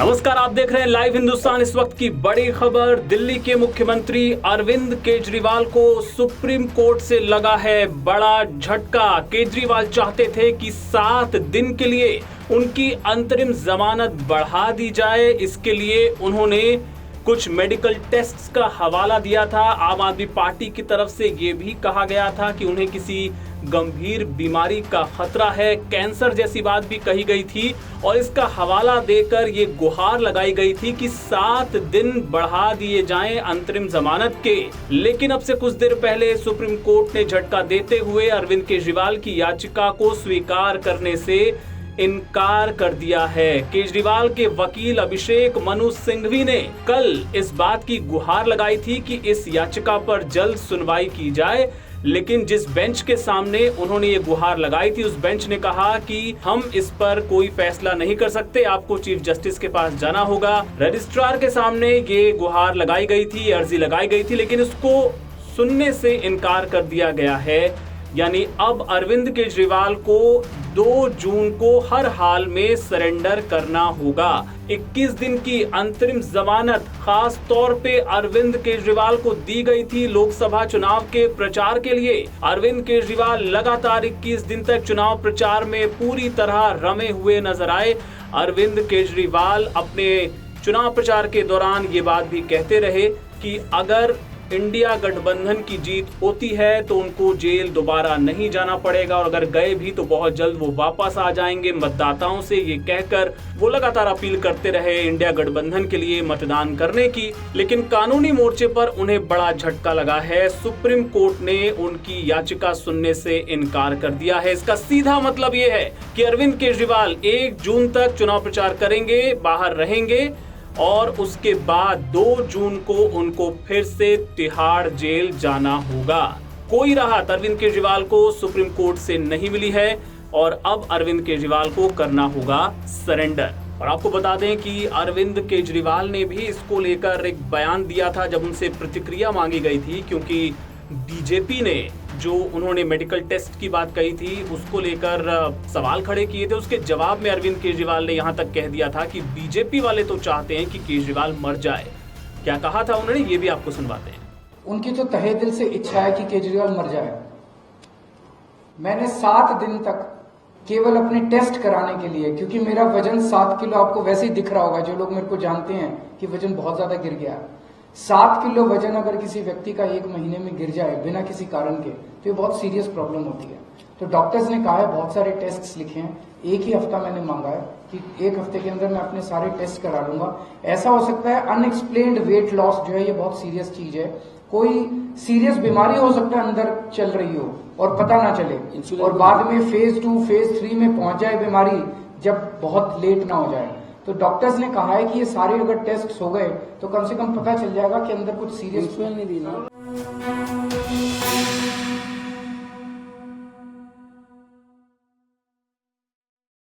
नमस्कार, आप देख रहे हैं लाइव हिंदुस्तान। इस वक्त की बड़ी खबर, दिल्ली के मुख्यमंत्री अरविंद केजरीवाल को सुप्रीम कोर्ट से लगा है बड़ा झटका। केजरीवाल चाहते थे कि 7 दिन के लिए उनकी अंतरिम जमानत बढ़ा दी जाए। इसके लिए उन्होंने कुछ मेडिकल टेस्ट्स का हवाला दिया था। आम आदमी पार्टी की तरफ से यह भी कहा गया था कि उन्हें किसी गंभीर बीमारी का खतरा है, कैंसर जैसी बात भी कही गई थी और इसका हवाला देकर ये गुहार लगाई गई थी कि 7 दिन बढ़ा दिए जाएं अंतरिम जमानत के। लेकिन अब से कुछ देर पहले सुप्रीम कोर्ट ने झटका देते हुए अरविंद केजरीवाल की याचिका को स्वीकार करने से इनकार कर दिया है। केजरीवाल के वकील अभिषेक मनु सिंघवी ने कल इस बात की गुहार लगाई थी कि इस याचिका पर जल्द सुनवाई की जाए, लेकिन जिस बेंच के सामने उन्होंने ये गुहार लगाई थी उस बेंच ने कहा कि हम इस पर कोई फैसला नहीं कर सकते, आपको चीफ जस्टिस के पास जाना होगा। रजिस्ट्रार के सामने ये गुहार लगाई गई थी, अर्जी लगाई गई थी, लेकिन इसको सुनने से इनकार कर दिया गया है। यानी अब अरविंद केजरीवाल को 2 जून को हर हाल में सरेंडर करना होगा। 21 दिन की अंतरिम जमानत खास तौर पे अरविंद केजरीवाल को दी गई थी लोकसभा चुनाव के प्रचार के लिए। अरविंद केजरीवाल लगातार 21 दिन तक चुनाव प्रचार में पूरी तरह रमे हुए नजर आए। अरविंद केजरीवाल अपने चुनाव प्रचार के दौरान ये बात भी कहते रहे कि अगर इंडिया गठबंधन की जीत होती है तो उनको जेल दोबारा नहीं जाना पड़ेगा और अगर गए भी तो बहुत जल्द वो वापस आ जाएंगे मतदाताओं से। ये कहकर वो लगातार अपील करते रहे इंडिया गठबंधन के लिए मतदान करने की। लेकिन कानूनी मोर्चे पर उन्हें बड़ा झटका लगा है। सुप्रीम कोर्ट ने उनकी याचिका सुनने से इनकार कर दिया है। इसका सीधा मतलब ये है कि अरविंद केजरीवाल 1 जून तक चुनाव प्रचार करेंगे, बाहर रहेंगे और उसके बाद 2 जून को उनको फिर से तिहाड़ जेल जाना होगा। कोई राहत अरविंद केजरीवाल को सुप्रीम कोर्ट से नहीं मिली है और अब अरविंद केजरीवाल को करना होगा सरेंडर। और आपको बता दें कि अरविंद केजरीवाल ने भी इसको लेकर एक बयान दिया था जब उनसे प्रतिक्रिया मांगी गई थी, क्योंकि बीजेपी ने जो उन्होंने मेडिकल टेस्ट की बात कही थी उसको लेकर सवाल खड़े किए थे। उसके जवाब में अरविंद केजरीवाल ने यहां तक कह दिया था कि बीजेपी वाले तो चाहते हैं कि केजरीवाल मर जाए। क्या कहा था उन्होंने, ये भी आपको सुनवाते हैं। उनकी तो तहे दिल से इच्छा है कि केजरीवाल मर जाए। मैंने 7 दिन तक केवल अपने टेस्ट कराने के लिए, क्योंकि मेरा वजन 7 किलो आपको वैसे ही दिख रहा होगा, जो लोग मेरे को जानते हैं कि वजन बहुत ज्यादा गिर गया। 7 किलो वजन अगर किसी व्यक्ति का 1 महीने में गिर जाए बिना किसी कारण के तो ये बहुत सीरियस प्रॉब्लम होती है। तो डॉक्टर्स ने कहा है, बहुत सारे टेस्ट लिखे हैं, 1 ही हफ्ता मैंने मांगा है कि 1 हफ्ते के अंदर मैं अपने सारे टेस्ट करा लूंगा। ऐसा हो सकता है अनएक्सप्लेन्ड वेट लॉस जो है ये बहुत सीरियस चीज है, कोई सीरियस बीमारी हो सकता है अंदर चल रही हो और पता ना चले और बाद में फेज 2 फेज 3 में पहुंच जाए बीमारी, जब बहुत लेट ना हो जाए। तो डॉक्टर्स ने कहा है कि ये सारे अगर टेस्ट हो गए तो कम से कम पता चल जाएगा कि अंदर कुछ सीरियस नहीं